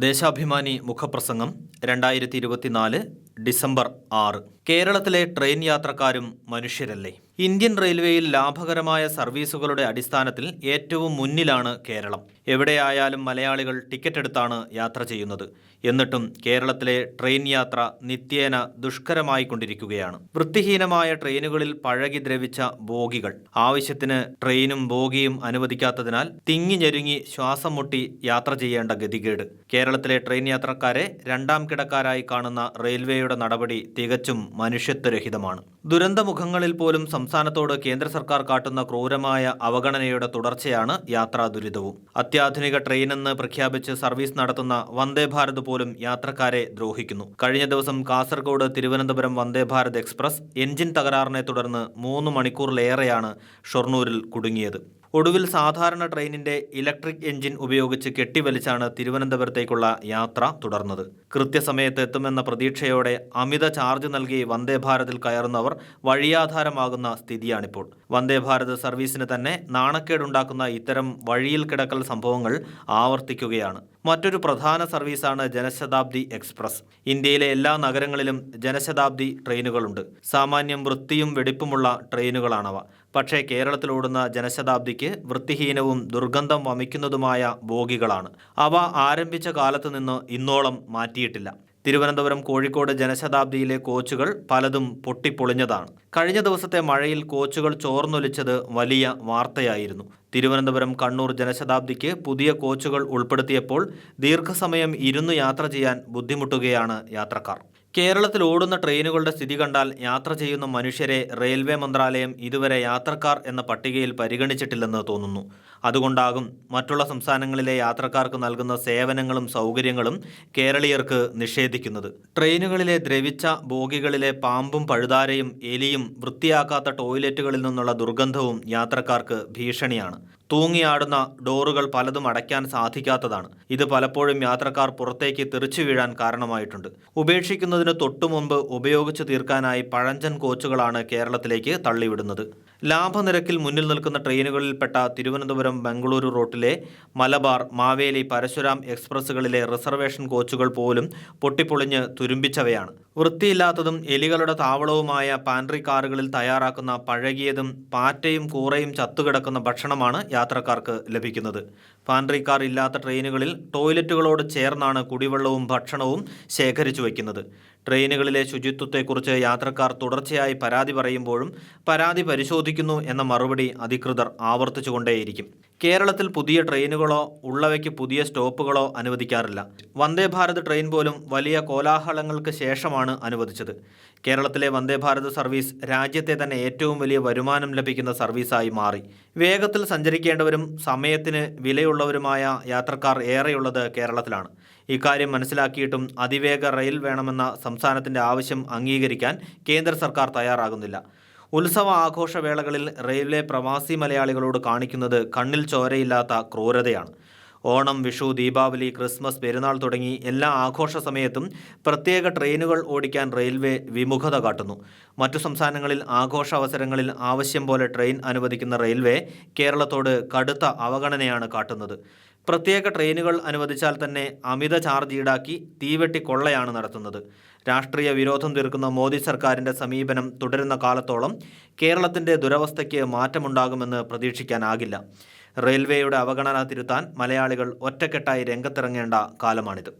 ദേശാഭിമാനി മുഖപ്രസംഗം 2024 ഡിസംബർ 6. കേരളത്തിലെ ട്രെയിൻ യാത്രക്കാരും മനുഷ്യരല്ലേ? ഇന്ത്യൻ റെയിൽവേയിൽ ലാഭകരമായ സർവീസുകളുടെ അടിസ്ഥാനത്തിൽ ഏറ്റവും മുന്നിലാണ് കേരളം. എവിടെയായാലും മലയാളികൾ ടിക്കറ്റ് എടുത്താണ് യാത്ര ചെയ്യുന്നത്. എന്നിട്ടും കേരളത്തിലെ ട്രെയിൻ യാത്ര നിത്യേന ദുഷ്കരമായിക്കൊണ്ടിരിക്കുകയാണ്. വൃത്തിഹീനമായ ട്രെയിനുകളിൽ പഴകി ദ്രവിച്ച ബോഗികൾ, ആവശ്യത്തിന് ട്രെയിനും ബോഗിയും അനുവദിക്കാത്തതിനാൽ തിങ്ങി ഞെരുങ്ങി ശ്വാസം മുട്ടി യാത്ര ചെയ്യേണ്ട ഗതികേട്. കേരളത്തിലെ ട്രെയിൻ യാത്രക്കാരെ രണ്ടാം കിടക്കാരായി കാണുന്ന റെയിൽവേയുടെ നടപടി തികച്ചും മനുഷ്യത്വരഹിതമാണ്. ദുരന്തമുഖങ്ങളിൽ പോലും സംസ്ഥാനത്തോട് കേന്ദ്ര സർക്കാർ കാട്ടുന്ന ക്രൂരമായ അവഗണനയുടെ തുടർച്ചയാണ് യാത്രാ ദുരിതവും. അത്യാധുനിക ട്രെയിനെന്ന് പ്രഖ്യാപിച്ച് സർവീസ് നടത്തുന്ന വന്ദേ ഭാരത് പോലും യാത്രക്കാരെ ദ്രോഹിക്കുന്നു. കഴിഞ്ഞ ദിവസം കാസർഗോഡ് തിരുവനന്തപുരം വന്ദേ ഭാരത് എക്സ്പ്രസ് എൻജിൻ തകരാറിനെ തുടർന്ന് 3 മണിക്കൂറിലേറെയാണ് ഷൊർണൂരിൽ കുടുങ്ങിയത്. ഒടുവിൽ സാധാരണ ട്രെയിനിന്റെ ഇലക്ട്രിക് എൻജിൻ ഉപയോഗിച്ച് കെട്ടിവലിച്ചാണ് തിരുവനന്തപുരത്തേക്കുള്ള യാത്ര തുടർന്നത്. കൃത്യസമയത്ത് എത്തുമെന്ന പ്രതീക്ഷയോടെ അമിത ചാർജ് നൽകി വന്ദേ ഭാരതിൽ കയറുന്നവർ വഴിയാധാരമാകുന്ന സ്ഥിതിയാണിപ്പോൾ. വന്ദേ ഭാരത് സർവീസിന് തന്നെ നാണക്കേടുണ്ടാക്കുന്ന ഇത്തരം വഴിയിൽ കിടക്കൽ സംഭവങ്ങൾ ആവർത്തിക്കുകയാണ്. മറ്റൊരു പ്രധാന സർവീസാണ് ജനശതാബ്ദി എക്സ്പ്രസ്. ഇന്ത്യയിലെ എല്ലാ നഗരങ്ങളിലും ജനശതാബ്ദി ട്രെയിനുകളുണ്ട്. സാമാന്യം വൃത്തിയും വെടിപ്പുമുള്ള ട്രെയിനുകളാണവ. പക്ഷേ കേരളത്തിൽ ഓടുന്ന ജനശതാബ്ദിക്ക് വൃത്തിഹീനവും ദുർഗന്ധം വമിക്കുന്നതുമായ ബോഗികളാണ്. അവ ആരംഭിച്ച കാലത്ത് നിന്ന് ഇന്നോളം മാറ്റിയിട്ടില്ല. തിരുവനന്തപുരം കോഴിക്കോട് ജനശതാബ്ദിയിലെ കോച്ചുകൾ പലതും പൊട്ടിപ്പൊളിഞ്ഞതാണ്. കഴിഞ്ഞ ദിവസത്തെ മഴയിൽ കോച്ചുകൾ ചോർന്നൊലിച്ചത് വലിയ വാർത്തയായിരുന്നു. തിരുവനന്തപുരം കണ്ണൂർ ജനശതാബ്ദിക്ക് പുതിയ കോച്ചുകൾ ഉൾപ്പെടുത്തിയപ്പോൾ ദീർഘസമയം ഇരുന്ന് യാത്ര ചെയ്യാൻ ബുദ്ധിമുട്ടുകയാണ് യാത്രക്കാർ. കേരളത്തിൽ ഓടുന്ന ട്രെയിനുകളുടെ സ്ഥിതി കണ്ടാൽ യാത്ര ചെയ്യുന്ന മനുഷ്യരെ റെയിൽവേ മന്ത്രാലയം ഇതുവരെ യാത്രക്കാർ എന്ന പട്ടികയിൽ പരിഗണിച്ചിട്ടില്ലെന്ന് തോന്നുന്നു. അതുകൊണ്ടാകും മറ്റുള്ള സംസ്ഥാനങ്ങളിലെ യാത്രക്കാർക്ക് നൽകുന്ന സേവനങ്ങളും സൗകര്യങ്ങളും കേരളീയർക്ക് നിഷേധിക്കുന്നത്. ട്രെയിനുകളിലെ ദ്രവിച്ച ബോഗികളിലെ പാമ്പും പഴുതാരയും എലിയും വൃത്തിയാക്കാത്ത ടോയ്ലറ്റുകളിൽ നിന്നുള്ള ദുർഗന്ധവും യാത്രക്കാർക്ക് ഭീഷണിയാണ്. തൂങ്ങിയാടുന്ന ഡോറുകൾ പലതും അടയ്ക്കാൻ സാധിക്കാത്തതാണ്. ഇത് പലപ്പോഴും യാത്രക്കാർ പുറത്തേക്ക് തെറിച്ചു വീഴാൻ കാരണമായിട്ടുണ്ട്. ഉപേക്ഷിക്കുന്നതിന് തൊട്ടുമുമ്പ് ഉപയോഗിച്ചു തീർക്കാനായി പഴഞ്ചൻ കോച്ചുകളാണ് കേരളത്തിലേക്ക് തള്ളിവിടുന്നത്. ലാഭനിരക്കിൽ മുന്നിൽ നിൽക്കുന്ന ട്രെയിനുകളിൽപ്പെട്ട തിരുവനന്തപുരം ബംഗളൂരു റൂട്ടിലെ മലബാർ, മാവേലി, പരശുരാം എക്സ്പ്രസ്സുകളിലെ റിസർവേഷൻ കോച്ചുകൾ പോലും പൊട്ടിപ്പൊളിഞ്ഞ് തുരുമ്പിച്ചവയാണ്. വൃത്തിയില്ലാത്തതും എലികളുടെ താവളവുമായ പാൻട്രി കാറുകളിൽ തയ്യാറാക്കുന്ന പഴകിയതും പാറ്റയും കൂറയും ചത്തുകിടക്കുന്ന ഭക്ഷണമാണ് യാത്രക്കാർക്ക് ലഭിക്കുന്നത്. പാൻട്രി കാർ ഇല്ലാത്ത ട്രെയിനുകളിൽ ടോയ്ലറ്റുകളോട് ചേർന്നാണ് കുടിവെള്ളവും ഭക്ഷണവും ശേഖരിച്ചു വയ്ക്കുന്നത്. ട്രെയിനുകളിലെ ശുചിത്വത്തെക്കുറിച്ച് യാത്രക്കാർ തുടർച്ചയായി പരാതി പറയുമ്പോഴും പരാതി പരിശോധിക്കുന്നു എന്ന മറുപടി അധികൃതർ ആവർത്തിച്ചുകൊണ്ടേയിരിക്കും. കേരളത്തിൽ പുതിയ ട്രെയിനുകളോ ഉള്ളവയ്ക്ക് പുതിയ സ്റ്റോപ്പുകളോ അനുവദിക്കാറില്ല. വന്ദേ ഭാരത് ട്രെയിൻ പോലും വലിയ കോലാഹലങ്ങൾക്ക് ശേഷമാണ് അനുവദിച്ചത്. കേരളത്തിലെ വന്ദേ ഭാരത് സർവീസ് രാജ്യത്തെ തന്നെ ഏറ്റവും വലിയ വരുമാനം ലഭിക്കുന്ന സർവീസായി മാറി. വേഗത്തിൽ സഞ്ചരിക്കേണ്ടവരും സമയത്തിന് വിലയുള്ളവരുമായ യാത്രക്കാർ ഏറെയുള്ളത് കേരളത്തിലാണ്. ഇക്കാര്യം മനസ്സിലാക്കിയിട്ടും അതിവേഗ റെയിൽ വേണമെന്ന സംസ്ഥാനത്തിൻ്റെ ആവശ്യം അംഗീകരിക്കാൻ കേന്ദ്ര സർക്കാർ തയ്യാറാകുന്നില്ല. ഉത്സവ ആഘോഷവേളകളിൽ റെയിൽവേ പ്രവാസി മലയാളികളോട് കാണിക്കുന്നത് കണ്ണിൽ ചോരയില്ലാത്ത ക്രൂരതയാണ്. ഓണം, വിഷു, ദീപാവലി, ക്രിസ്മസ്, പെരുന്നാൾ തുടങ്ങി എല്ലാ ആഘോഷ സമയത്തും പ്രത്യേക ട്രെയിനുകൾ ഓടിക്കാൻ റെയിൽവേ വിമുഖത കാട്ടുന്നു. മറ്റു സംസ്ഥാനങ്ങളിൽ ആഘോഷ അവസരങ്ങളിൽ ആവശ്യം പോലെ ട്രെയിൻ അനുവദിക്കുന്ന റെയിൽവേ കേരളത്തോട് കടുത്ത അവഗണനയാണ് കാട്ടുന്നത്. പ്രത്യേക ട്രെയിനുകൾ അനുവദിച്ചാൽ തന്നെ അമിത ചാർജ് ഈടാക്കി തീവെട്ടി കൊള്ളയാണ് നടത്തുന്നത്. രാഷ്ട്രീയ വിരോധം തീർക്കുന്ന മോദി സർക്കാരിൻ്റെ സമീപനം തുടരുന്ന കാലത്തോളം കേരളത്തിൻ്റെ ദുരവസ്ഥയ്ക്ക് മാറ്റമുണ്ടാകുമെന്ന് പ്രതീക്ഷിക്കാനാകില്ല. റെയിൽവേയുടെ അവഗണന തിരുത്താൻ മലയാളികൾ ഒറ്റക്കെട്ടായി രംഗത്തിറങ്ങേണ്ട കാലമാണിത്.